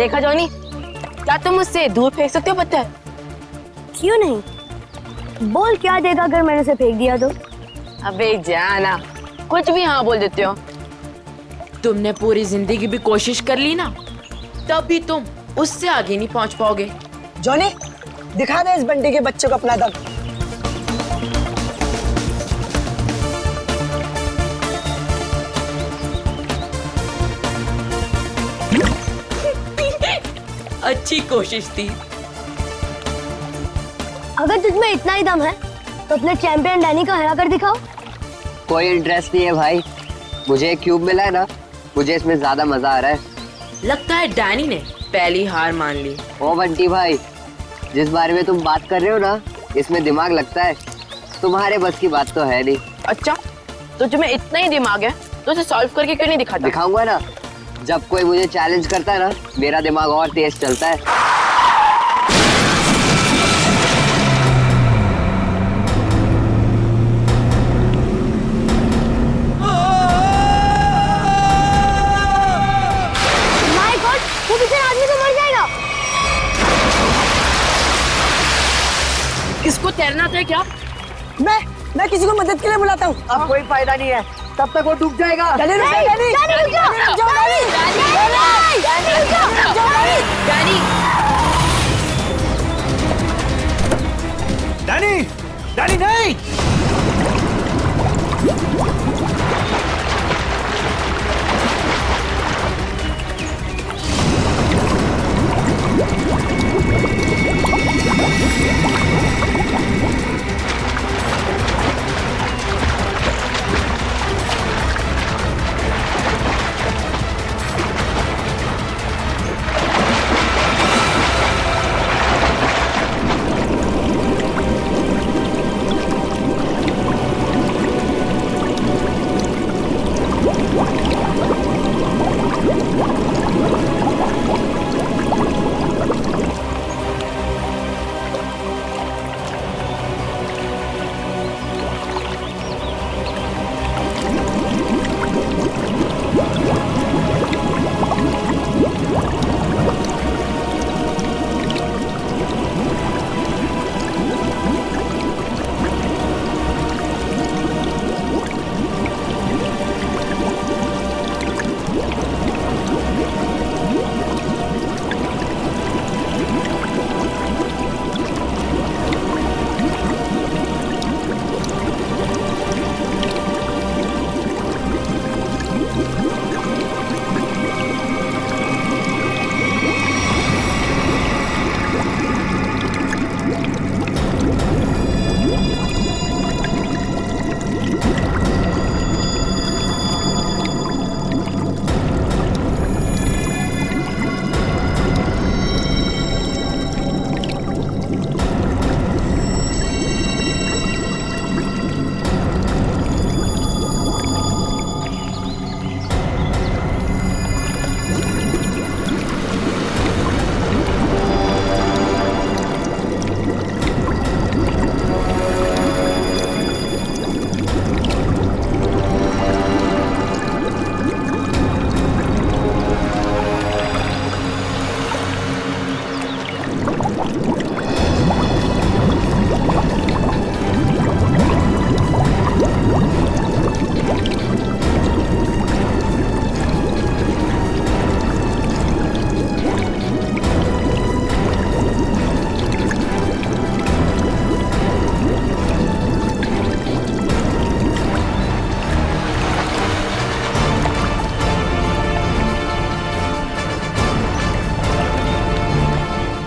देखा जॉनी, क्या तुम मुझसे दूर फेंक सकते हो पत्थर? क्यों नहीं, बोल क्या देगा अगर मैंने उसे फेंक दिया तो? अबे जाना, कुछ भी हाँ बोल देते हो। तुमने पूरी जिंदगी भी कोशिश कर ली ना, तब भी तुम उससे आगे नहीं पहुंच पाओगे। जॉनी, दिखा दे इस बंटी के बच्चे को अपना दम। अच्छी कोशिश थी। अगर तुझमें इतना ही दम है तो अपने चैंपियन डैनी को हरा कर दिखाओ। कोई इंटरेस्ट नहीं है भाई, मुझे एक क्यूब मिला है ना, मुझे इसमें ज्यादा मजा आ रहा है। लगता है डैनी ने पहली हार मान ली। ओ बंटी भाई, जिस बारे में तुम बात कर रहे हो ना, इसमें दिमाग लगता है, तुम्हारे बस की बात तो है नहीं। अच्छा, तो तुम्हें इतना ही दिमाग है तो उसे सॉल्व करके क्यों नहीं दिखाता? दिखाऊंगा ना, जब कोई मुझे चैलेंज करता है ना, मेरा दिमाग और तेज चलता है। माय गॉड, वो बेचारा आदमी तो मर जाएगा। इसको तैरना आता है क्या? मैं किसी को मदद के लिए बुलाता हूँ। अब कोई फायदा नहीं है, तब तक वो डूब जाएगा। Danny, Danny, Danny, Danny, Danny, Danny नहीं।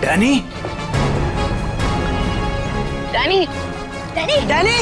डैनी, डैनी, डैनी, डैनी,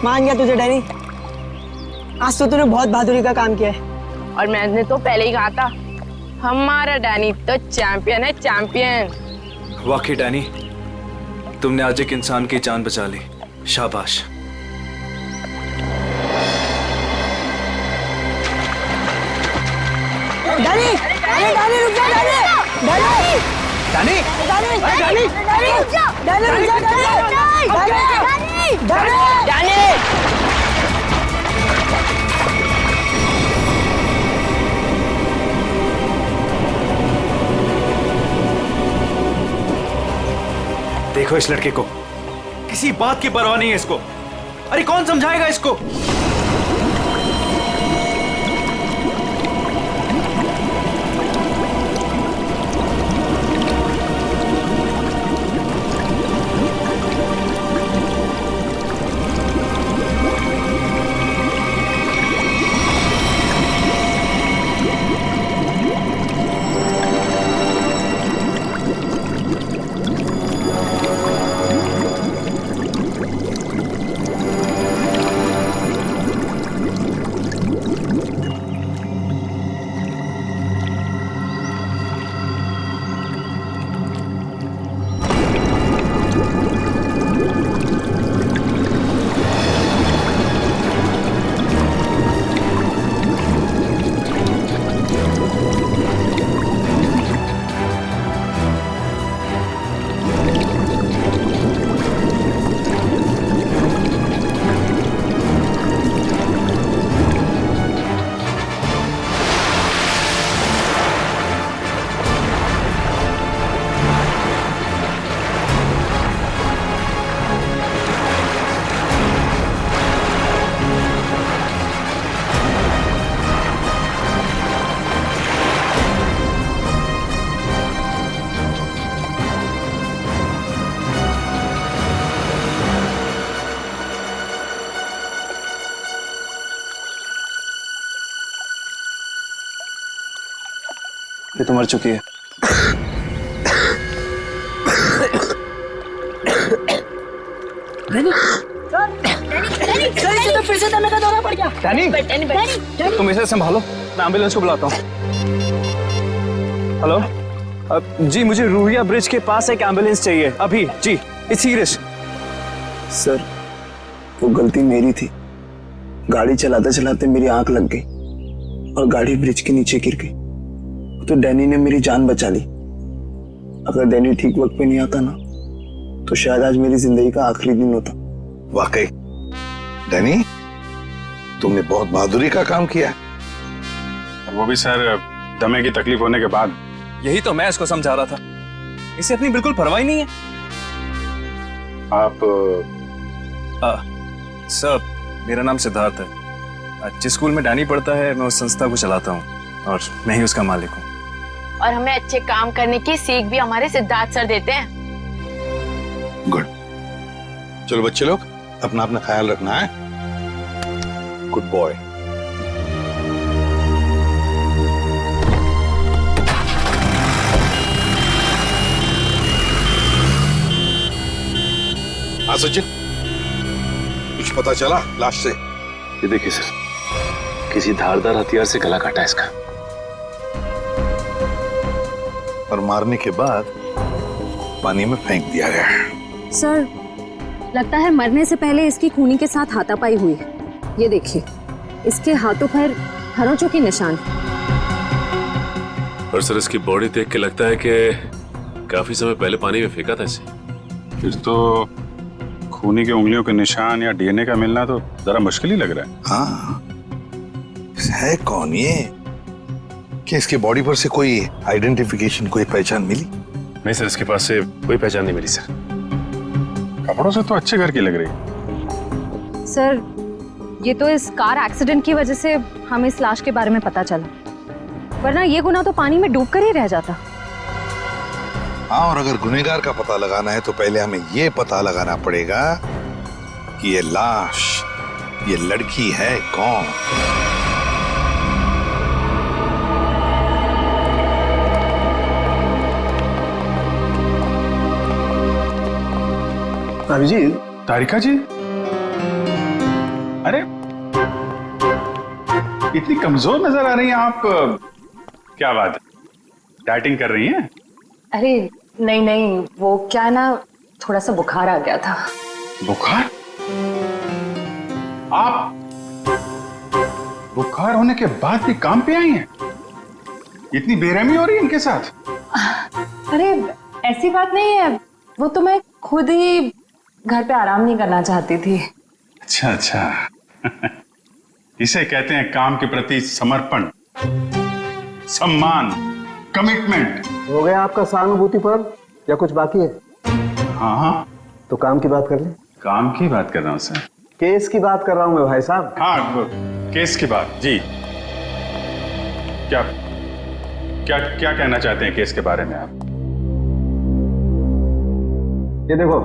मान गया तुझे डैनी, आज तो तूने बहुत बहादुरी का काम किया है। और मैंने तो पहले ही कहा था, हमारा डैनी तो चैंपियन है, चैंपियन। वाकई डैनी, तुमने आज एक इंसान की जान बचा ली, शाबाश। डैनी, अरे डैनी रुक जा, Danny, Danny, Danny, Danny, Danny, Danny रुक जा, डैनी रुक जा, डैनी, डैनी, डैनी। देखो इस लड़के को, किसी बात की परवाह नहीं है इसको। अरे कौन समझाएगा इसको? ये तो मर चुकी है। फिर से दमे का दौरा पड़ गया। डैनी, तुम इसे संभालो, मैं एम्बुलेंस को बुलाता हूँ। हेलो, जी मुझे रूहिया ब्रिज के पास एक एम्बुलेंस चाहिए अभी। जी, इट्स सीरियस। सर, वो गलती मेरी थी। गाड़ी चलाते चलाते मेरी आंख लग गई और गाड़ी ब्रिज के नीचे गिर गई। तो डैनी ने मेरी जान बचा ली। अगर डैनी ठीक वक्त पे नहीं आता ना, तो शायद आज मेरी जिंदगी का आखिरी दिन होता। वाकई डैनी, तुमने बहुत बहादुरी का काम किया है। वो भी सर, दमे की तकलीफ होने के बाद। यही तो मैं इसको समझा रहा था, इसे अपनी बिल्कुल परवाह ही नहीं है। आप सर, मेरा नाम सिद्धार्थ है। जिस स्कूल में डैनी पढ़ता है, मैं उस संस्था को चलाता हूँ और मैं ही उसका मालिक हूँ। और हमें अच्छे काम करने की सीख भी हमारे सिद्धार्थ सर देते हैं। गुड। चलो बच्चे लोग, अपना अपना ख्याल रखना है। Good boy. हाँ सचिन, कुछ पता चला लाश से? ये देखिए सर, किसी धारदार हथियार से गला काटा इसका। और मारने के बाद पानी में फेंक दिया गया है। सर, लगता है मरने से पहले इसकी खूनी के साथ हाथापाई हुई है। ये देखिए, इसके हाथों पर खरोंचों के निशान। और सर, इसकी बॉडी देख के लगता है कि काफी समय पहले पानी में फेंका था इसे। फिर तो खूनी की उंगलियों के निशान या डीएनए का मिलना तो जरा मुश्किल ही लग रहा है। हाँ, है कौन ये? क्या इसकी बॉडी पर से कोई आइडेंटिफिकेशन, कोई पहचान मिली? नहीं सर, इसके पास से कोई पहचान नहीं मिली सर। कपड़ों से तो अच्छे घर की लग रही। सर, ये तो इस कार एक्सीडेंट की वजह से हमें इस लाश के बारे में पता चला, वरना ये गुनाह तो पानी में डूबकर ही रह जाता। हाँ, और अगर गुनहगार का पता लगाना है तो पहले हमें ये पता लगाना पड़ेगा कि ये लाश, ये लड़की है कौन। अभिजीत, तारिका जी, अरे इतनी कमजोर नजर आ रही हैं आप, क्या बात है, डाइटिंग कर रही हैं? अरे नहीं नहीं, वो क्या ना, थोड़ा सा बुखार आ गया था। बुखार? आप बुखार होने के बाद भी काम पे आई हैं? इतनी बेरहमी हो रही है इनके साथ? अरे ऐसी बात नहीं है, वो तो मैं खुद ही घर पे आराम नहीं करना चाहती थी। अच्छा अच्छा इसे कहते हैं काम के प्रति समर्पण, सम्मान, कमिटमेंट। हो गया आपका सहानुभूति पर्व या कुछ बाकी है? हाँ हाँ, तो काम की बात कर ले। काम की बात कर रहा हूँ सर। केस की बात कर रहा हूँ मैं भाई साहब। हाँ, केस की बात जी। क्या क्या क्या कहना चाहते हैं केस के बारे में आप? ये देखो,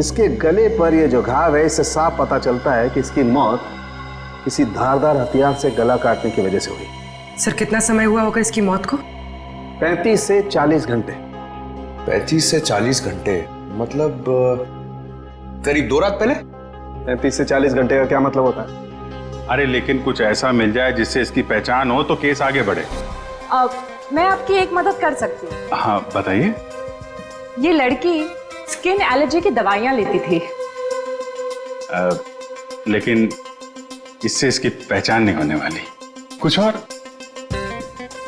इसके गले पर ये जो घाव है, इससे साफ पता चलता है कि इसकी मौत किसी धारदार हथियार से गला काटने की वजह से हुई। सर कितना समय हुआ होगा इसकी मौत को? 35 से 40 घंटे। 35 से 40 घंटे मतलब करीब 2 रात पहले। 35 से 40 घंटे का क्या मतलब होता है? अरे लेकिन कुछ ऐसा मिल जाए जिससे इसकी पहचान हो तो केस आगे बढ़े। मैं आपकी एक मदद कर सकती हूँ। हाँ बताइए। ये लड़की स्किन एलर्जी की दवाइयाँ लेती थी। लेकिन इससे इसकी पहचान नहीं होने वाली। कुछ और?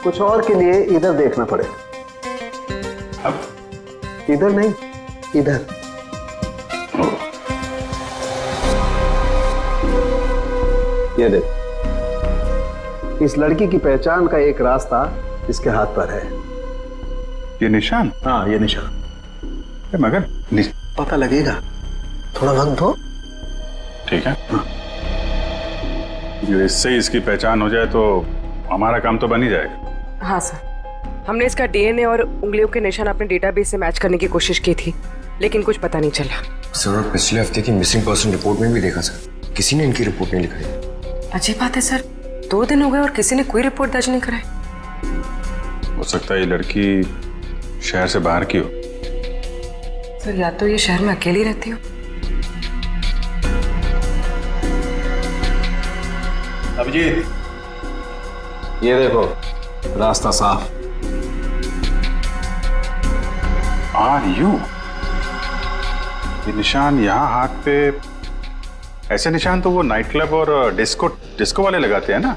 कुछ और के लिए इधर देखना पड़ेगा। अब इधर नहीं, इधर। ये देख, इस लड़की की पहचान का एक रास्ता इसके हाथ पर है। ये निशान? हाँ ये निशान। मगर पता लगेगा, थोड़ा वक्त दो। ठीक है। इससे इसकी पहचान हो जाए तो हमारा काम तो बन ही जाएगा। हाँ सर, हमने इसका डीएनए और उंगलियों के निशान अपने डेटाबेस से मैच करने की कोशिश की थी, लेकिन कुछ पता नहीं चला। सर और पिछले हफ्ते की मिसिंग पर्सन रिपोर्ट में भी देखा सर, किसी ने इनकी रिपोर्ट नहीं लिखाई। अजीब बात है सर, 2 दिन हो गए और किसी ने कोई रिपोर्ट दर्ज नहीं कराई। हो सकता है ये लड़की शहर से बाहर की हो। सर या तो ये शहर में अकेली रहती हो। अभिजीत, ये देखो रास्ता साफ। Are you? ये निशान यहाँ हाथ पे, ऐसे निशान तो वो नाइट क्लब और डिस्को वाले लगाते हैं ना?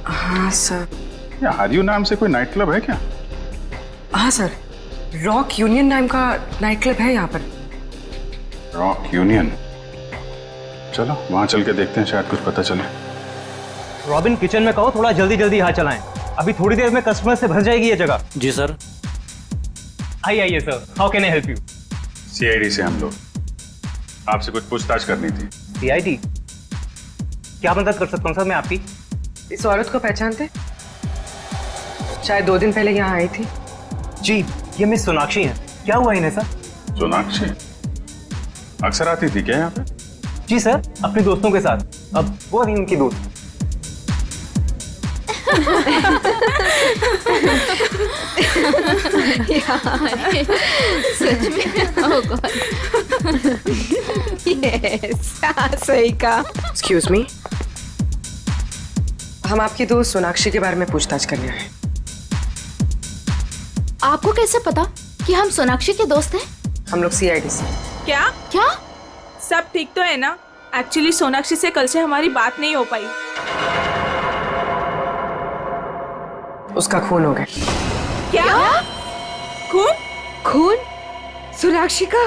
हाँ सर। क्या आर यू नाम से कोई नाइट क्लब है क्या? हाँ सर, रॉक यूनियन नाम का नाइट क्लब है यहाँ पर। Rock union? चलो वहां चल के देखते हैं, शायद कुछ पता चले। रॉबिन, किचन में कहो थोड़ा जल्दी जल्दी यहाँ चलाएं, अभी थोड़ी देर में कस्टमर से भर जाएगी ये जगह। जी सर। आइए sir, how can I help you? CID से हम लोग, आपसे कुछ पूछताछ करनी थी। सीआईडी? क्या मदद कर सकता हूँ सर मैं आपकी? इस औरत को पहचानते? शायद 2 दिन पहले यहाँ आई थी। जी, ये मिस सोनाक्षी हैं। क्या हुआ इन्हें सर? सोनाक्षी अक्सर आती थी क्या यहाँ पे? जी सर, अपने दोस्तों के साथ। अब वो नहीं उनकी दोस्त। सच में? ओह गॉड। यस, सही कहा। एक्सक्यूज मी, हम आपकी दोस्त सोनाक्षी के बारे में पूछताछ करने आए। आपको कैसे पता कि हम सोनाक्षी के दोस्त हैं? हम लोग सीआईडी से। क्या? क्या? सब ठीक तो है ना? एक्चुअली सोनाक्षी से कल से हमारी बात नहीं हो पाई। उसका खून हो गया। क्या? खून? खून? सोनाक्षी का?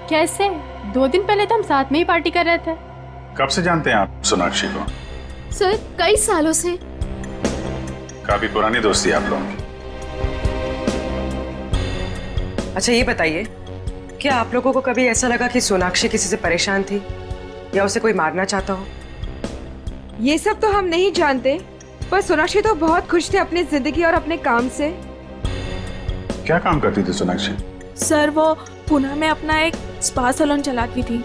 कैसे? 2 दिन पहले तो हम साथ में ही पार्टी कर रहे थे। कब से जानते हैं आप सोनाक्षी को? सर कई सालों से। काफी पुरानी दोस्ती आप लोगों की। अच्छा ये बताइए, क्या आप लोगों को कभी ऐसा लगा कि सोनाक्षी किसी से परेशान थी या उसे कोई मारना चाहता हो? ये सब तो हम नहीं जानते, पर सोनाक्षी तो बहुत खुश थे अपनी जिंदगी और अपने काम से। क्या काम करती थी सोनाक्षी? सर वो पुणे में अपना एक स्पा सैलून चलाती थी।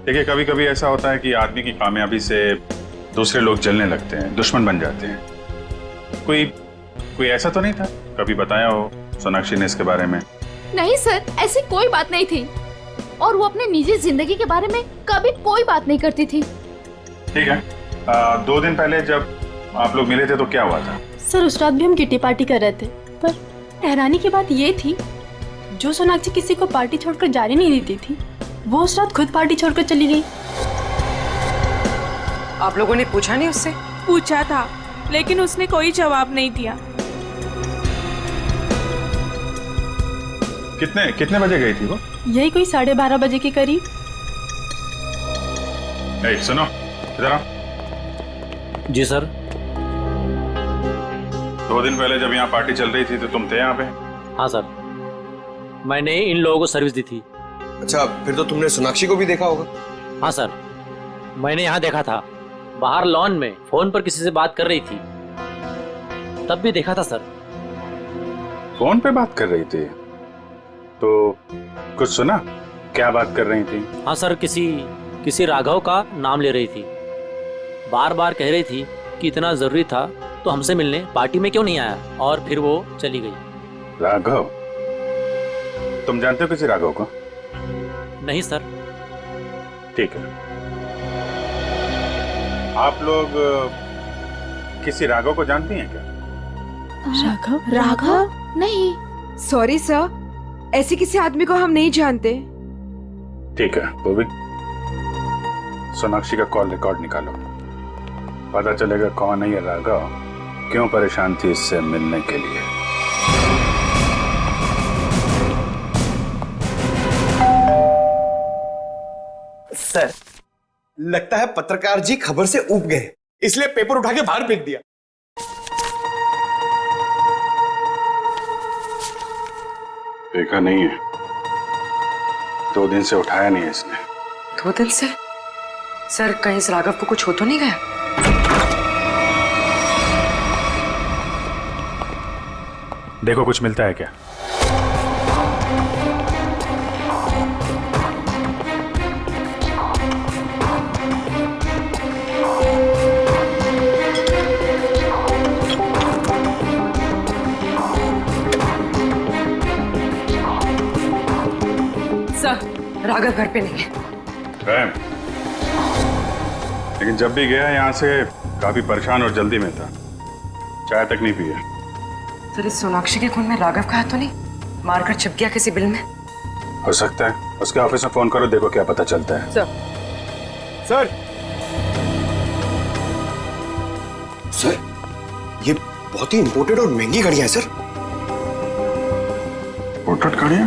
देखिए कभी कभी ऐसा होता है कि आदमी की कामयाबी से दूसरे लोग जलने लगते हैं, दुश्मन बन जाते हैं। कोई ऐसा तो नहीं था? कभी बताया हो सोनाक्षी ने इसके बारे में? नहीं सर, ऐसी कोई बात नहीं थी और वो अपने निजी जिंदगी के बारे में कभी कोई बात नहीं करती थी। ठीक है। 2 दिन पहले जब आप लोग मिले थे तो क्या हुआ था? सर उस रात भी हम किटी पार्टी कर रहे थे, पर हैरानी की बात ये थी, जो सोनाक्षी किसी को पार्टी छोड़कर जाने नहीं देती थी, वो उस रात खुद पार्टी छोड़कर चली गई। आप लोगों ने पूछा नहीं उससे? पूछा था, लेकिन उसने कोई जवाब नहीं दिया। कितने बजे गई थी वो? यही कोई 12:30 बजे के करीब। सुनो इधर आओ। जी सर। 2 दिन पहले जब यहाँ पार्टी चल रही थी तो तुम थे यहाँ पे? हाँ सर, मैंने इन लोगों को सर्विस दी थी। अच्छा, फिर तो तुमने सोनाक्षी को भी देखा होगा? हाँ सर, मैंने यहाँ देखा था, बाहर लॉन में फोन पर किसी से बात कर रही थी, तब भी देखा था सर। फोन पे बात कर रही थी तो कुछ सुना? क्या बात कर रही थी? हाँ सर, किसी राघव का नाम ले रही थी, बार बार कह रही थी कि इतना जरूरी था तो हमसे मिलने पार्टी में क्यों नहीं आया, और फिर वो चली गई। राघव? तुम जानते हो किसी राघव को? नहीं सर। ठीक है, आप लोग किसी राघव को जानती हैं क्या? राघव? राघव? नहीं। सॉरी सर, ऐसे किसी आदमी को हम नहीं जानते। ठीक है, तो भी सोनाक्षी का कॉल रिकॉर्ड निकालो, पता चलेगा कौन है ये राघव, क्यों परेशान थी इससे मिलने के लिए। सर, लगता है पत्रकार जी खबर से ऊब गए, इसलिए पेपर उठा के बाहर फेंक दिया। देखा नहीं है, 2 दिन से उठाया नहीं है इसने। 2 दिन से? सर कहीं इस राघव को कुछ हो तो नहीं गया? देखो कुछ मिलता है क्या? सर राघव घर पे नहीं है। लेकिन जब भी गया यहाँ से काफी परेशान और जल्दी में था, चाय तक नहीं पिया। सर इस सोनाक्षी के खून में राघव का हाथ तो नहीं? मारकर छिप गया किसी बिल में? हो सकता है, उसके ऑफिस में फोन करो, देखो क्या पता चलता है। सर सर, ये बहुत ही इंपोर्टेड और महंगी घड़ियां हैं सर। इंपोर्टेड घड़ियां?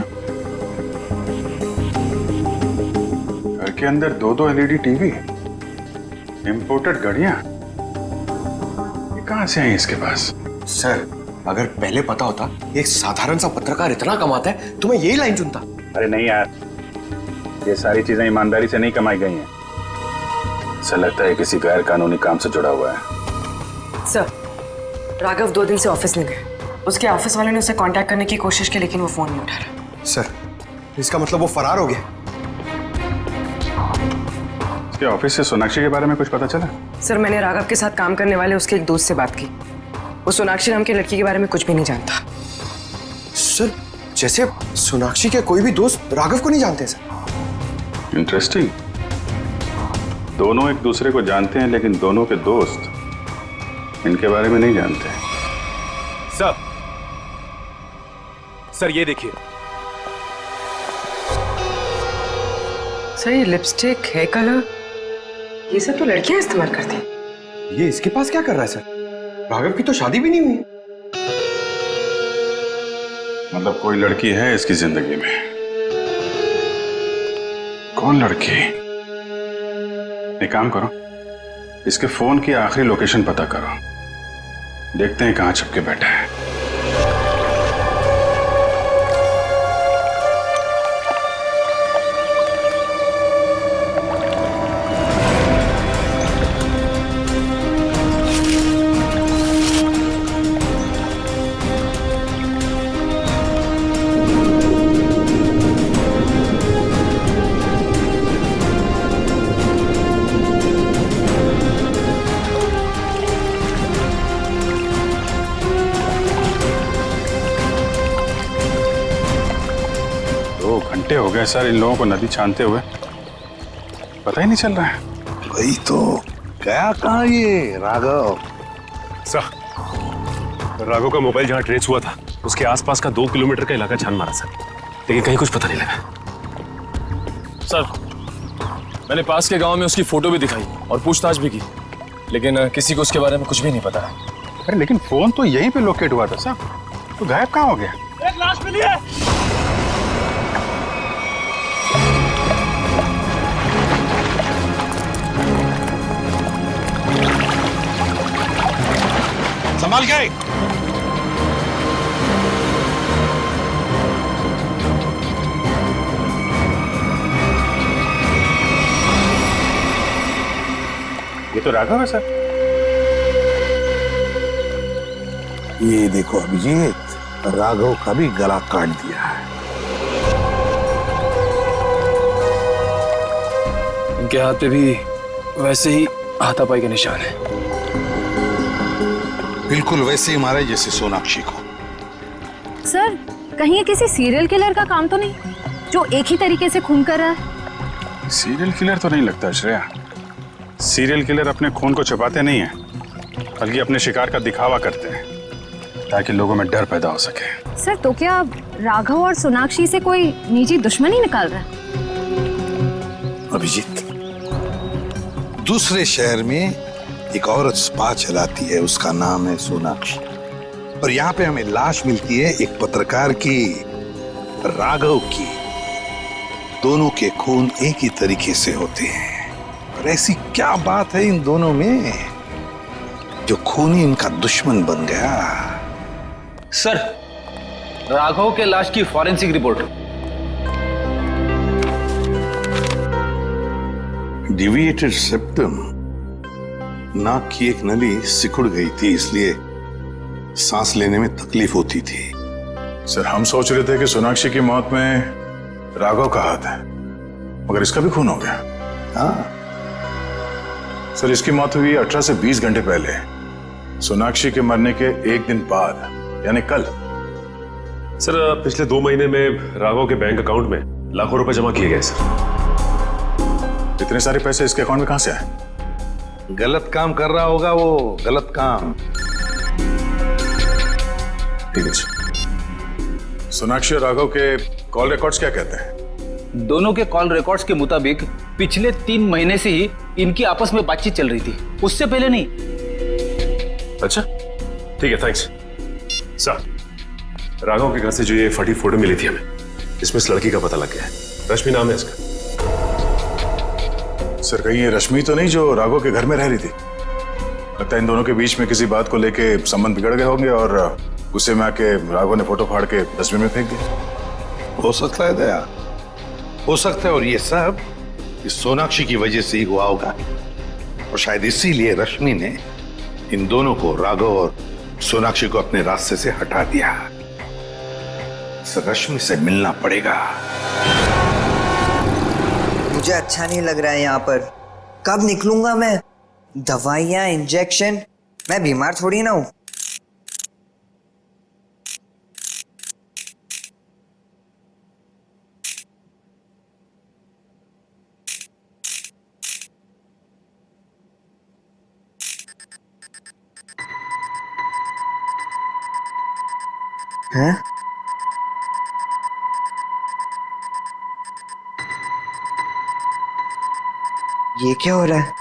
घर के अंदर 2-2 LED टीवी, इंपोर्टेड घड़ियां, ये कहां से आई इसके पास? सर अगर पहले पता होता एक साधारण सा पत्रकार इतना कमाता है तो मैं यही लाइन चुनता। अरे नहीं यार, ये सारी चीजें ईमानदारी से नहीं कमाई गई हैं। ऐसा लगता है किसी गैर कानूनी काम से जुड़ा हुआ है। सर राघव 2 दिन से ऑफिस नहीं गया, उसके ऑफिस वाले ने उसे कांटेक्ट करने की कोशिश की लेकिन वो फोन नहीं उठा रहा। सर इसका मतलब वो फरार हो गया? उसके ऑफिस से सोनाक्षी के बारे में कुछ पता चला? सर मैंने राघव के साथ काम करने वाले उसके एक दोस्त से बात की, वो सोनाक्षी नाम की लड़की के बारे में कुछ भी नहीं जानता। सर जैसे सोनाक्षी के कोई भी दोस्त राघव को नहीं जानते सर। इंटरेस्टिंग, दोनों एक दूसरे को जानते हैं लेकिन दोनों के दोस्त इनके बारे में नहीं जानते। सर ये देखिए। सर ये लिपस्टिक, हेयर कलर, ये सब तो लड़कियां इस्तेमाल करती हैं। ये इसके पास क्या कर रहा है सर? राघव की तो शादी भी नहीं हुई। मतलब कोई लड़की है इसकी जिंदगी में? कौन लड़की? एक काम करो, इसके फोन की आखिरी लोकेशन पता करो, देखते हैं कहां छुप के बैठा है। हो गए सर इन लोगों को नदी छानते हुए, पता ही नहीं चल रहा है। वही तो गया कहाँ ये राघव? सर, राघव का मोबाइल जहाँ ट्रेस हुआ था उसके आसपास का 2 किलोमीटर का इलाका छान मारा सर, लेकिन कहीं कुछ पता नहीं लगा। सर, मैंने पास के गांव में उसकी फोटो भी दिखाई और पूछताछ भी की, लेकिन किसी को उसके बारे में कुछ भी नहीं पता है। अरे लेकिन फोन तो यहीं पे लोकेट हुआ था साहब, तो गायब कहाँ हो गया? एक लाश मिली है। संभाल गए। ये तो राघव है सर। ये देखो अभिजीत, राघव का भी गला काट दिया है। इनके हाथ पे भी वैसे ही हाथापाई के निशान है। बिल्कुल वैसे ही मारा जैसे सोनाक्षी को। सर, कहीं ये किसी सीरियल किलर का काम तो नहीं, जो एक ही तरीके से खून कर रहा है? सीरियल किलर तो नहीं लगता श्रेया। सीरियल किलर अपने खून को छुपाते नहीं हैं, बल्कि अपने शिकार का दिखावा करते हैं ताकि लोगों में डर पैदा हो सके। सर, तो क्या राघव और सोनाक्षी से कोई निजी दुश्मनी निकाल रहा है? अभिजीत, दूसरे शहर में एक औरत स्पा चलाती है, उसका नाम है सोनाक्षी, और यहाँ पे हमें लाश मिलती है एक पत्रकार की, राघव की। दोनों के खून एक ही तरीके से होते हैं, और ऐसी क्या बात है इन दोनों में जो खूनी इनका दुश्मन बन गया? सर, राघव के लाश की फॉरेंसिक रिपोर्ट। डिविएटेड सेप्टम, नाक की एक नली सिकुड़ गई थी, इसलिए सांस लेने में तकलीफ होती थी। सर, हम सोच रहे थे कि सोनाक्षी की मौत में राघव का हाथ है, मगर इसका भी खून हो गया। हाँ सर, इसकी मौत हुई 18 से 20 घंटे पहले, सोनाक्षी के मरने के एक दिन बाद, यानी कल। सर, पिछले 2 महीने में राघव के बैंक अकाउंट में लाखों रुपए जमा किए गए सर। इतने सारे पैसे इसके अकाउंट में कहां से आए? गलत काम कर रहा होगा वो, गलत काम। ठीक है सर। सोनाक्षी और राघव के कॉल रिकॉर्ड्स क्या कहते हैं? दोनों के कॉल रिकॉर्ड्स के मुताबिक पिछले 3 महीने से ही इनकी आपस में बातचीत चल रही थी, उससे पहले नहीं। अच्छा, ठीक है, थैंक्स। सर, राघव के घर से जो ये फटी फोटो मिली थी हमें, इसमें इस लड़की का पता लग गया है। रश्मि नाम है इसका। सर, कहीं ये रश्मि तो नहीं जो राघव के घर में रह रही थी? लगता है इन दोनों के बीच में किसी बात को लेके संबंध बिगड़ गए होंगे और गुस्से में आके राघव ने फोटो फाड़ के डस्टबिन में फेंक दिया। हो सकता है दया, हो सकता है, और ये सब इस सोनाक्षी की वजह से ही हुआ होगा, और शायद इसीलिए रश्मि ने इन दोनों को, राघव और सोनाक्षी को, अपने रास्ते से हटा दिया। रश्मि से मिलना पड़ेगा। मुझे अच्छा नहीं लग रहा है यहाँ पर। कब निकलूंगा मैं? दवाइयाँ, इंजेक्शन, मैं बीमार थोड़ी ना हूँ। हैं? ये क्या हो रहा है?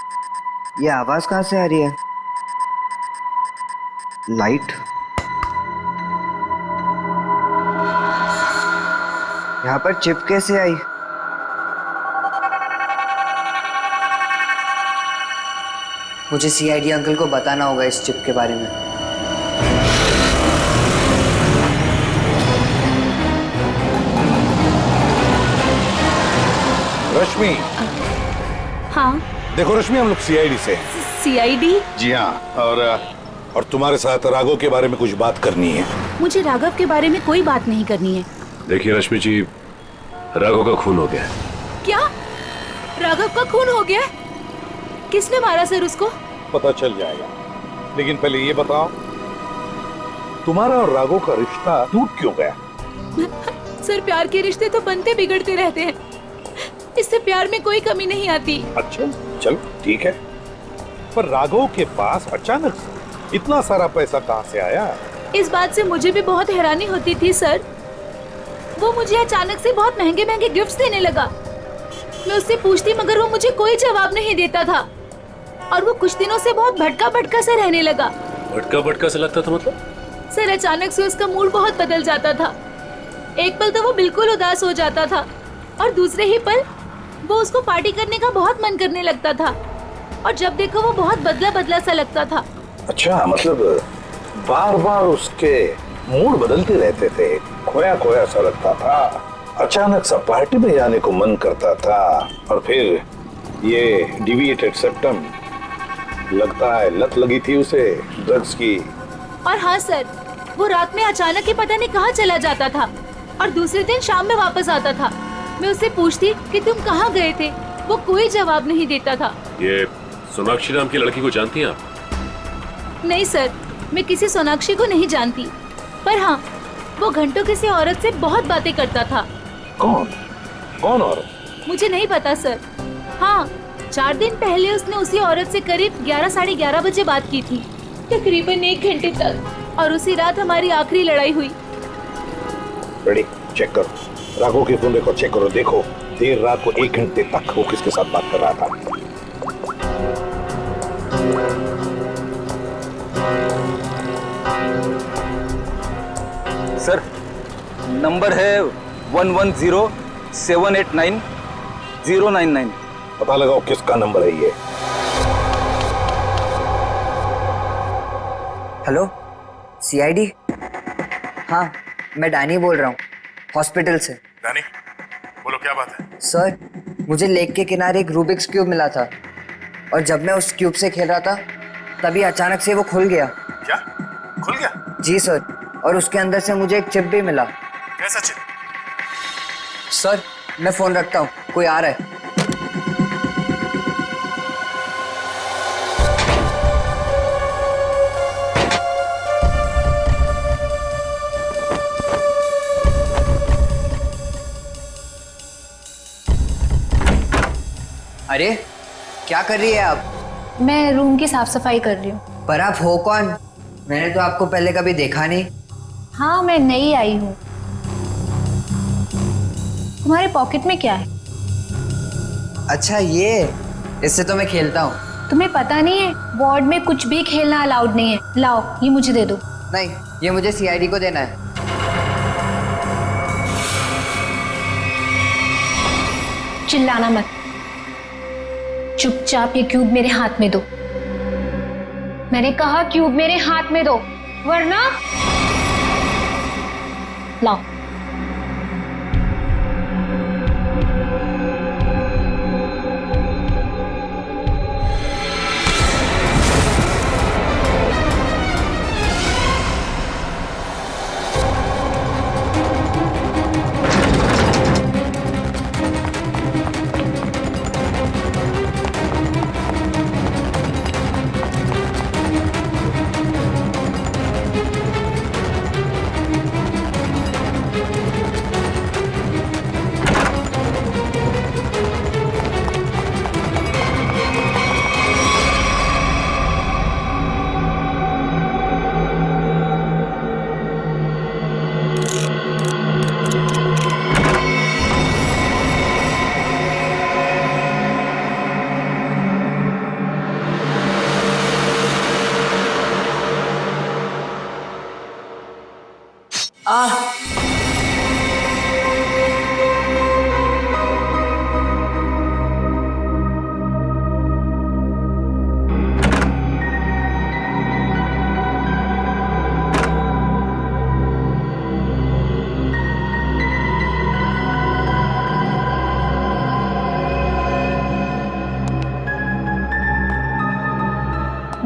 ये आवाज कहाँ से आ रही है? लाइट? यहाँ पर चिप कैसे आई? मुझे सीआईडी अंकल को बताना होगा इस चिप के बारे में। रश्मि। हाँ। देखो रश्मि, हम लोग सीआईडी से। सीआईडी? जी हाँ, और तुम्हारे साथ राघव के बारे में कुछ बात करनी है। मुझे राघव के बारे में कोई बात नहीं करनी है। देखिए रश्मि जी, राघव का खून हो गया। क्या? राघव का खून हो गया? किसने मारा सर उसको? पता चल जाएगा, लेकिन पहले ये बताओ, तुम्हारा और राघव का रिश्ता टूट क्यों गया? सर, प्यार के रिश्ते तो बनते बिगड़ते रहते हैं, इससे प्यार में कोई कमी नहीं आती। अच्छा, चलो ठीक है, पर राघव के पास अचानक से इतना सारा पैसा कहाँ से आया? इस बात से मुझे भी बहुत हैरानी होती थी सर। वो मुझे अचानक से बहुत महंगे महंगे गिफ्ट्स देने लगा। मैं उससे पूछती मगर वो मुझे कोई जवाब नहीं देता था और वो कुछ दिनों से बहुत भटका भटका सा रहने लगा। भटका भटका सा लगता था मतलब? सर अचानक से उसका मूड बहुत बदल जाता था। एक पल तो वो बिल्कुल उदास हो जाता था और दूसरे ही पल वो उसको पार्टी करने का बहुत मन करने लगता था और जब देखो वो बहुत बदला बदला सा लगता था। अच्छा, मतलब बार बार उसके मूड बदलते रहते थे, खोया खोया सा लगता था, अचानक सा पार्टी में जाने को मन करता था और फिर ये डिविएटेड सेप्टम, लगता है लत लगी थी उसे ड्रग्स की। और हाँ सर, वो रात में अचानक ही पता नहीं कहाँ चला जाता था और दूसरे दिन शाम में वापस आता था। मैं उससे पूछती कि तुम कहाँ गए थे, वो कोई जवाब नहीं देता था। ये सोनाक्षी नाम की लड़की को जानती हैं आप? नहीं सर, मैं किसी सोनाक्षी को नहीं जानती, पर हाँ वो घंटों किसी औरत से बहुत बातें करता था। कौन औरत? मुझे नहीं पता सर। हाँ, 4 दिन पहले उसने उसी औरत से करीब 11 साढ़े 11 बजे बात की थी, तकरीबन 1 घंटे तक, और उसी रात हमारी आखिरी लड़ाई हुई। रेडी, चेक करो राघव के फोन रिकॉर्ड चेक करो, देखो देर रात को 1 घंटे तक वो किसके साथ बात कर रहा था। सर नंबर है 110789 पता लगाओ किसका नंबर है ये। Hello, CID? हाँ, मैं डैनी बोल रहा हूँ, हॉस्पिटल से। डैनी, बोलो क्या बात है? सर, मुझे लेक के किनारे एक रूबिक्स क्यूब मिला था और जब मैं उस क्यूब से खेल रहा था तभी अचानक से वो खुल गया। क्या? खुल गया? जी सर, और उसके अंदर से मुझे एक चिप भी मिला। कैसा चिप? सर, मैं फोन रखता हूँ, कोई आ रहा है। अरे, क्या कर रही है आप? मैं रूम की साफ सफाई कर रही हूँ। पर आप हो कौन? मैंने तो आपको पहले कभी देखा नहीं। हाँ, मैं नई आई हूँ। तुम्हारे पॉकेट में क्या है? अच्छा, ये इससे तो मैं खेलता हूँ। तुम्हें पता नहीं है, वार्ड में कुछ भी खेलना अलाउड नहीं है। लाओ, ये मुझे दे दो। नहीं, ये मुझे सीआईडी को देना है। चिल्लाना मत, चुपचाप ये क्यूब मेरे हाथ में दो। मैंने कहा क्यूब मेरे हाथ में दो, वरना लाओ।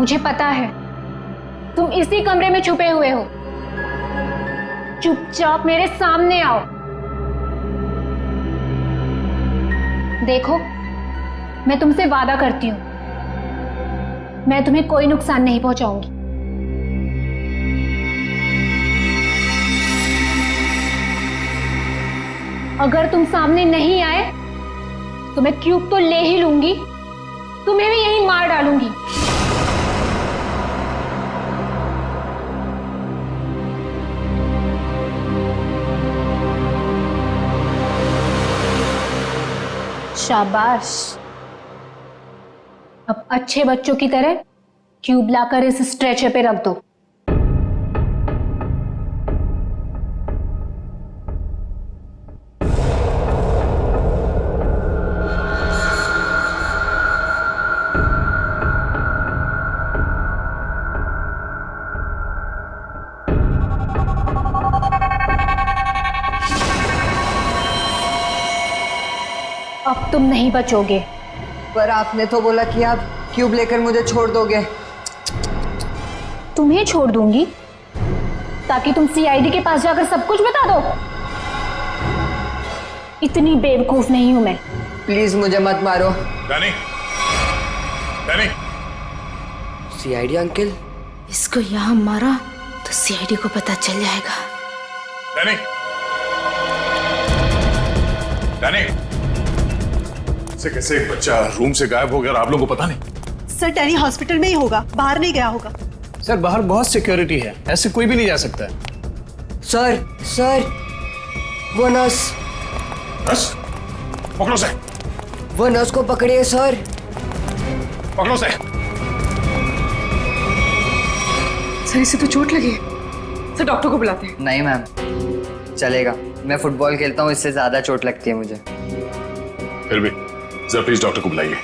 मुझे पता है तुम इसी कमरे में छुपे हुए हो। चुपचाप मेरे सामने आओ। देखो, मैं तुमसे वादा करती हूं, मैं तुम्हें कोई नुकसान नहीं पहुंचाऊंगी। अगर तुम सामने नहीं आए तो मैं क्यूब तो ले ही लूंगी, तुम्हें भी यहीं मार डालूंगी। शाबाश। अब अच्छे बच्चों की तरह क्यूब लाकर इस स्ट्रेचर पे रख दो। अब तुम नहीं बचोगे। पर आपने तो बोला कि आप क्यूब लेकर मुझे छोड़ दोगे। तुम्हें छोड़ दूंगी ताकि तुम सीआईडी के पास जाकर सब कुछ बता दो। इतनी बेवकूफ नहीं हूं मैं। प्लीज मुझे मत मारो। Danny, Danny. CID uncle? इसको यहां मारा तो सीआईडी को पता चल जाएगा। Danny, Danny. कैसे एक बच्चा रूम से गायब हो गया और आप लोगों को पता नहीं? सर डैनी हॉस्पिटल में ही होगा, बाहर नहीं गया होगा। सर बाहर बहुत सिक्योरिटी है, ऐसे कोई भी नहीं जा सकता है। सर वो नर्स। नर्स? पकड़ो से। वो नर्स को पकड़िए सर। पकड़ो से। सर इसे तो चोट लगी है, सर डॉक्टर को बुलाते हैं। नहीं मैम, चलेगा, मैं फुटबॉल खेलता हूँ, इससे ज्यादा चोट लगती है मुझे। फिर भी जरा प्लीज डॉक्टर को बुलाइए।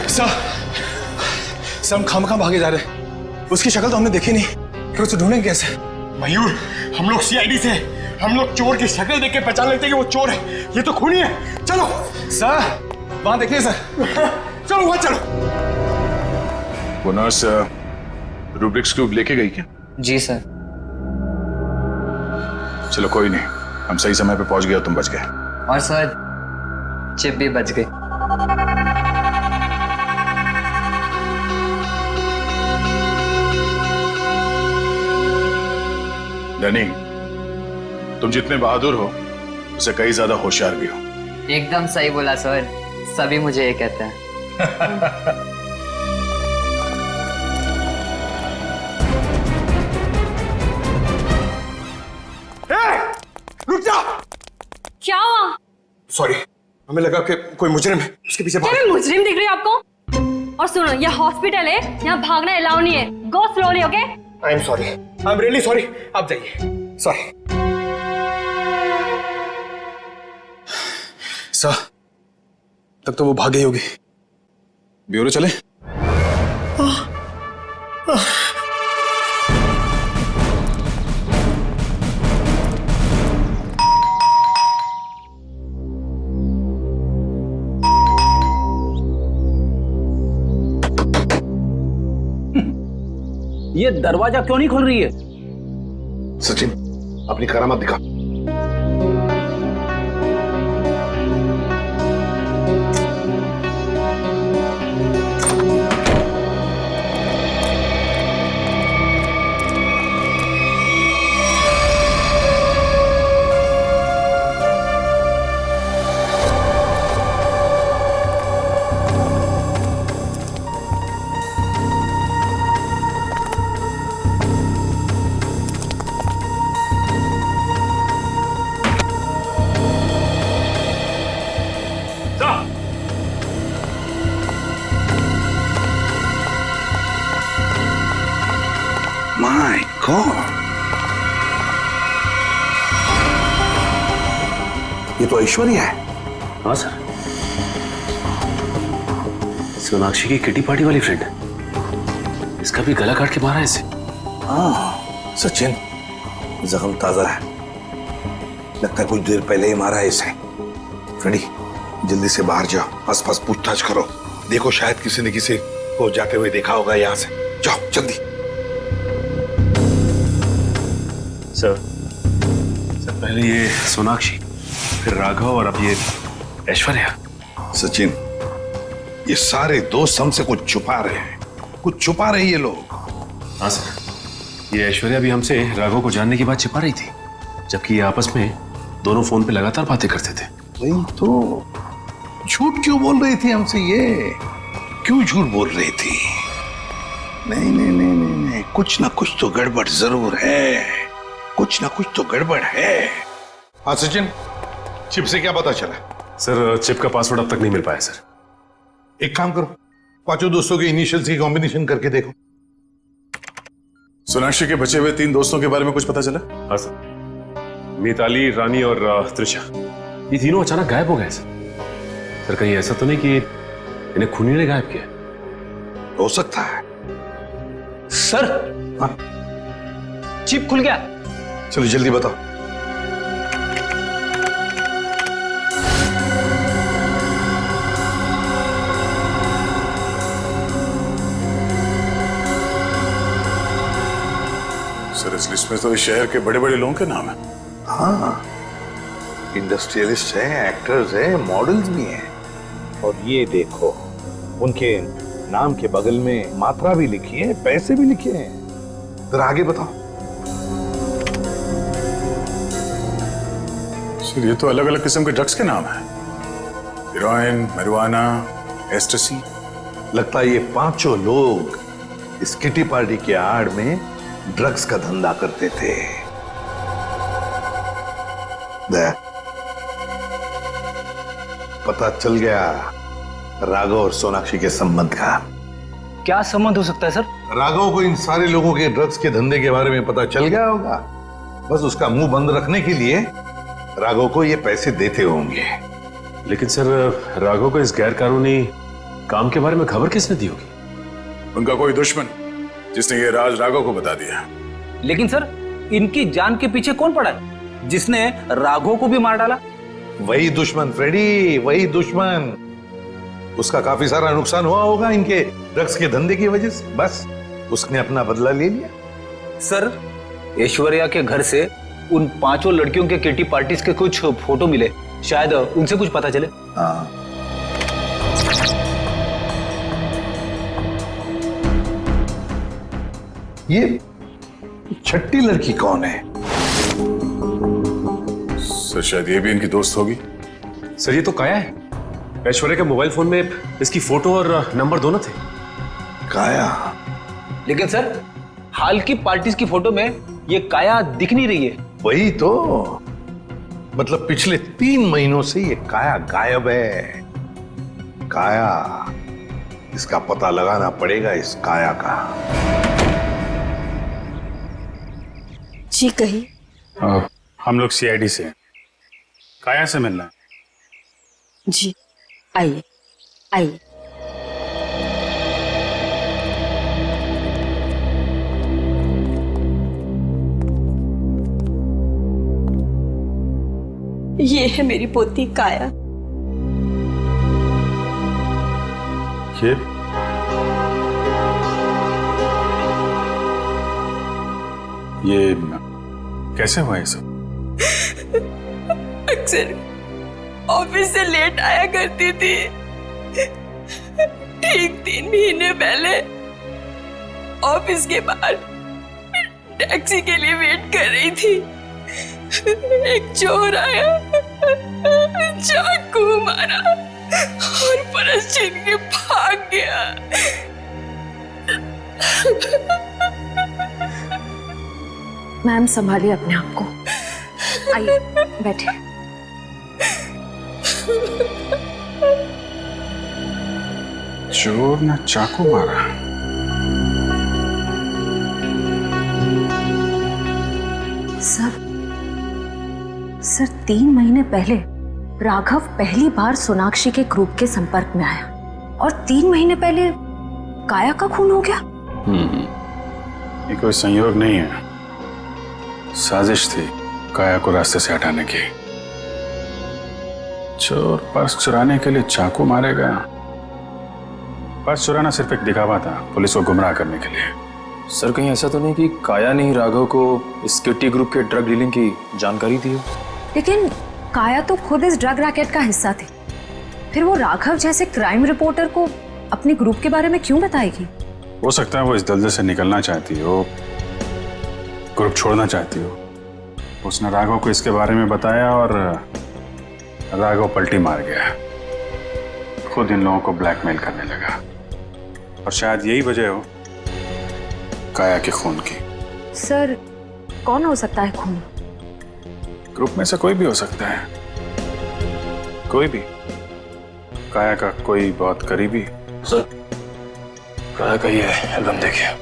सर हम खामखा भागे जा रहे हैं, उसकी शक्ल तो हमने देखी नहीं, फिर उसे ढूंढेंगे कैसे? मयूर, हम लोग सीआईडी से, हम लोग चोर की शक्ल देख के पहचान लेते हैं कि वो चोर है। ये तो खूनी है। चलो सर, वहां देखिए सर। चलो वहां चलो। वो नर्स रूब्रिक्स क्यूब लेके गई क्या? जी सर। चलो कोई नहीं, हम सही समय पे पहुंच गए, तुम बच गए। और सर चिप भी बच गई। डैनी, तुम जितने बहादुर हो उससे कई ज्यादा होशियार भी हो। एकदम सही बोला सर, सभी मुझे ये कहते हैं। रुक जा। क्या हुआ? सॉरी, हमें लगा कि कोई मुजरिम है, उसके पीछे भाग। क्या मुजरिम दिख रही है आपको? और सुनो, यह हॉस्पिटल है, यहाँ भागना अलाउ नहीं है। गो slowly, okay? I am sorry, I am really sorry. आप जाइए। सॉरी सर, तब तो वो भाग गई होगी। ब्यूरो चले? ये दरवाजा क्यों नहीं खुल रही है? सचिन, अपनी करामत दिखा। माय गॉड, ये तो ऐश्वर्या है। हाँ सर, सोनाक्षी की किटी पार्टी वाली फ्रेंड। इसका भी गला काट के मारा है इसे। हाँ सचिन, जख्म ताजा है, लगता है कुछ देर पहले ही मारा है इसे। फ्रेंडी, जल्दी से बाहर जाओ, आसपास पूछताछ करो, देखो शायद किसी ने किसी को जाते हुए देखा होगा यहाँ से। जाओ जल्दी। सर, पहले ये सोनाक्षी, फिर राघव और अब ये ऐश्वर्या। सचिन, ये सारे दोस्त हमसे कुछ छुपा रहे हैं, कुछ छुपा रहे ये लोग। हाँ सर, ये ऐश्वर्या भी हमसे राघव को जानने की बात छिपा रही थी, जबकि ये आपस में दोनों फोन पे लगातार बातें करते थे। वही तो, झूठ क्यों बोल रही थी हमसे? ये क्यों झूठ बोल रही थी? नहीं नहीं नहीं नहीं नहीं, कुछ ना कुछ तो गड़बड़ जरूर है, कुछ ना कुछ तो गड़बड़ है। हाँ सचिन, चिप से क्या पता चला? सर चिप का पासवर्ड अब तक नहीं मिल पाया सर। एक काम करो, पांचों दोस्तों के इनिशियल्स की कॉम्बिनेशन करके देखो। सोनाक्षी के बचे हुए 3 दोस्तों के बारे में कुछ पता चला? हाँ सर, मिताली, रानी और त्रिशा, ये तीनों अचानक गायब हो गए सर। कहीं ऐसा तो नहीं कि इन्हें खूनी ने गायब किया? हो सकता है सर। हाँ? चिप खुल गया। चलो जल्दी बताओ। सर इस लिस्ट में तो इस शहर के बड़े बड़े लोगों के नाम है। हाँ, इंडस्ट्रियलिस्ट है, एक्टर्स है, मॉडल्स भी हैं। और ये देखो, उनके नाम के बगल में मात्रा भी लिखी है, पैसे भी लिखे हैं। फिर आगे बताओ। सर ये तो अलग अलग किस्म के ड्रग्स के नाम है। Heroin, marijuana, एस्टेसी। लगता है ये पांचों लोग इस किटी पार्टी के आड़ में ड्रग्स का धंधा करते थे। पता चल गया राघव और सोनाक्षी के संबंध का। क्या संबंध हो सकता है सर? राघव को इन सारे लोगों के ड्रग्स के धंधे के बारे में पता चल गया होगा। बस उसका मुंह बंद रखने के लिए राघव को ये पैसे देते होंगे। लेकिन सर राघव को इस गैर कानूनी काम के बारे में खबर किसने दी होगी? उनका कोई दुश्मन जिसने ये राज राघव को बता दिया। लेकिन सर इनकी जान के पीछे कौन पड़ा है जिसने राघव को भी मार डाला? वही दुश्मन फ्रेडी, वही दुश्मन। उसका काफी सारा नुकसान हुआ होगा इनके ड्रग्स के धंधे की वजह से। बस उसने अपना बदला ले लिया। सर ऐश्वर्या के घर से उन पांचों लड़कियों के किटी पार्टीज के कुछ फोटो मिले, शायद उनसे कुछ पता चले। हाँ। ये छठी लड़की कौन है? सर शायद ये भी इनकी दोस्त होगी। सर ये तो काया है। ऐश्वर्या के मोबाइल फोन में इसकी फोटो और नंबर दोनों थे। काया? लेकिन सर हाल की पार्टीज की फोटो में ये काया दिख नहीं रही है। वही तो, मतलब पिछले 3 महीनों से ये काया गायब है। काया, इसका पता लगाना पड़ेगा, इस काया का। जी कही। हम लोग सीआईडी से हैं। काया से मिलना है। जी आइए आइए। ये है मेरी पोती काया। ये कैसे हुआ ये सब? अक्सर ऑफिस से लेट आया करती थी। ठीक 3 महीने पहले ऑफिस के बाहर टैक्सी के लिए वेट कर रही थी। एक चोर आया, चाकू मारा और परस छीन के भाग गया। मैम संभालिए अपने आप को। आइए बैठे। चोर ने चाकू मारा। सर 3 महीने पहले राघव पहली बार सोनाक्षी के ग्रुप के संपर्क में आया और 3 महीने पहले काया का खून हो गया। ये कोई संयोग नहीं है, साजिश थी काया को रास्ते से हटाने की। चोर पर्स चुराने के लिए चाकू मारेगा। पर्स चुराना सिर्फ एक दिखावा था, पुलिस को गुमराह करने के लिए। सर कहीं ऐसा तो नहीं कि काया ने ही राघव को इस किटी ग्रुप के ड्रग डीलिंग की जानकारी दी हो? लेकिन काया तो खुद इस ड्रग रैकेट का हिस्सा थी, फिर वो राघव जैसे क्राइम रिपोर्टर को अपने ग्रुप के बारे में क्यों बताएगी? हो सकता है वो इस दलदल से निकलना चाहती हो, ग्रुप छोड़ना चाहती हो। उसने राघव को इसके बारे में बताया और राघव पलटी मार गया। खुद इन लोगों को ब्लैकमेल करने लगा। और शायद यही वजह हो काया के खून की। सर, कौन हो सकता है खून? ग्रुप में से कोई भी हो सकता है, कोई भी। काया का कोई बहुत करीबी। सर, काया का ये एल्बम देखिए।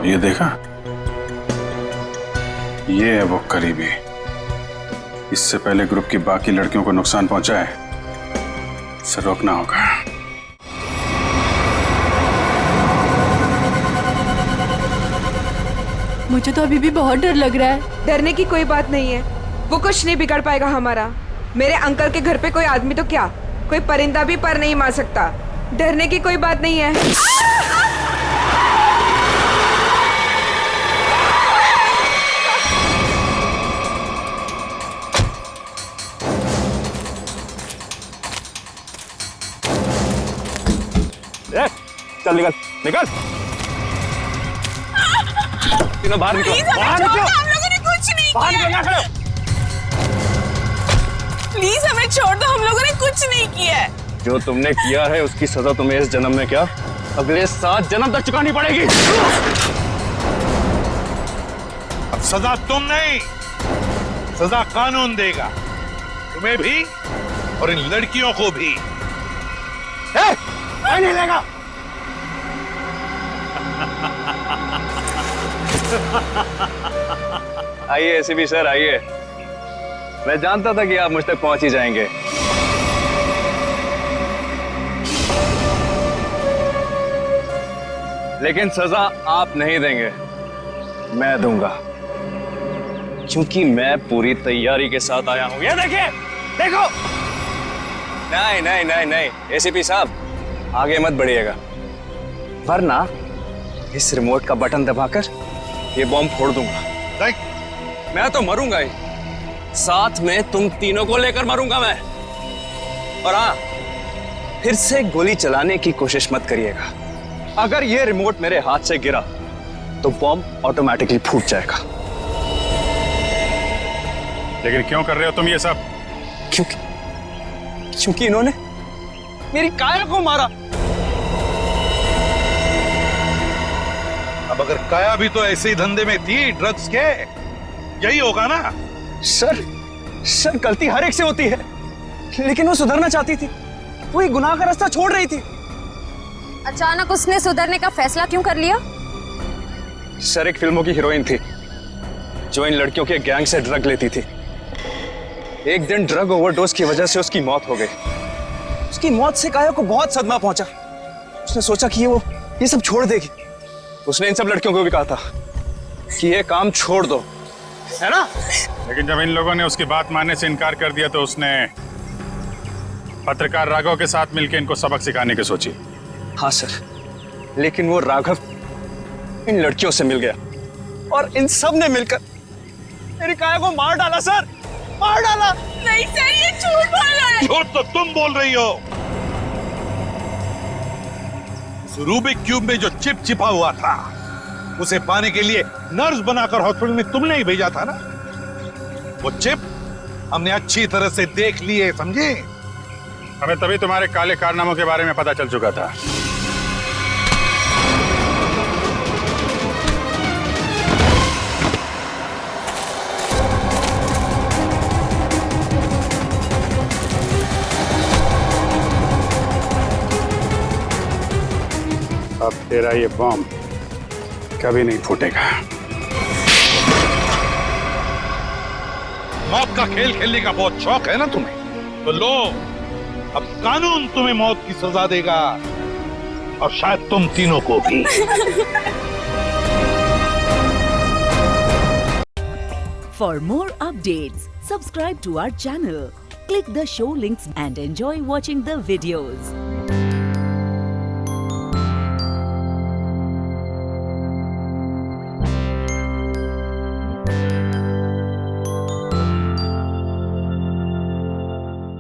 ये देखा, ये है वो करीबी। इससे पहले ग्रुप की बाकी लड़कियों को नुकसान पहुंचा है, इसे रोकना होगा। मुझे तो अभी भी बहुत डर लग रहा है। डरने की कोई बात नहीं है, वो कुछ नहीं बिगाड़ पाएगा हमारा। मेरे अंकल के घर पे कोई आदमी तो क्या, कोई परिंदा भी पर नहीं मार सकता। डरने की कोई बात नहीं है। चल निकल निकल, तीनों बाहर निकलो, बाहर निकलो। हम लोगों ने कुछ नहीं बाहर किया। निकलना खड़े। प्लीज हमें छोड़ दो, हम लोगों ने कुछ नहीं किया है। जो तुमने किया है उसकी सजा तुम्हें इस जन्म में क्या, अगले 7 जन्म तक चुकानी पड़ेगी। अब सजा तुम नहीं, सजा कानून देगा, तुम्हें भी और इन लड़कियों को भी। नहीं लेगा। आइए एसीपी सर, आइए। मैं जानता था कि आप मुझ तक पहुंच ही जाएंगे। लेकिन सजा आप नहीं देंगे, मैं दूंगा, क्योंकि मैं पूरी तैयारी के साथ आया हूं। ये देखिए, देखो। नहीं नहीं नहीं नहीं एसीपी साहब, आगे मत बढ़िएगा, वरना इस रिमोट का बटन दबाकर ये बॉम्ब फोड़ दूंगा। मैं तो मरूंगा ही, साथ में तुम तीनों को लेकर मरूंगा मैं। और हाँ, फिर से गोली चलाने की कोशिश मत करिएगा। अगर ये रिमोट मेरे हाथ से गिरा तो बॉम्ब ऑटोमेटिकली फूट जाएगा। लेकिन क्यों कर रहे हो तुम ये सब? क्योंकि इन्होंने मेरी काया को मारा। अब अगर काया भी तो ऐसे ही धंधे में थी, ड्रग्स के, यही होगा ना? सर गलती हर एक से होती है, लेकिन वो सुधरना चाहती थी, वो एक गुनाह का रास्ता छोड़ रही थी। अचानक उसने सुधरने का फैसला क्यों कर लिया? सर एक फिल्मों की हीरोइन थी जो इन लड़कियों के गैंग से ड्रग लेती थी। एक दिन ड्रग ओवरडोज की वजह से उसकी मौत हो गई। उसकी मौत से काया को बहुत सदमा पहुंचा। उसने सोचा कि वो ये सब छोड़ देगी। उसने इन सब लड़कियों को भी कहा था कि ये काम छोड़ दो, है ना? लेकिन जब इन लोगों ने उसकी बात मानने से इनकार कर दिया तो उसने पत्रकार राघव के साथ मिलकर इनको सबक सिखाने की सोची। हाँ सर, लेकिन वो राघव इन लड़कियों से मिल गया और इन सब ने मिलकर मेरी काया को मार डाला। सर मार डाला। नहीं सर, ये झूठ बोल रहा है। झूठ तो तुम बोल रही हो। रूबिक क्यूब में जो चिप छिपा हुआ था, उसे पाने के लिए नर्स बनाकर हॉस्पिटल में तुमने ही भेजा था ना? वो चिप हमने अच्छी तरह से देख ली है, समझे? हमें तभी तुम्हारे काले कारनामों के बारे में पता चल चुका था। अब तेरा ये बॉम्ब कभी नहीं फूटेगा। मौत का खेल खेलने का बहुत शौक है ना तुम्हें, तो लो, अब कानून तुम्हें मौत की सजा देगा, और शायद तुम तीनों को भी। For more updates, subscribe to our channel, click the show links and enjoy watching the videos.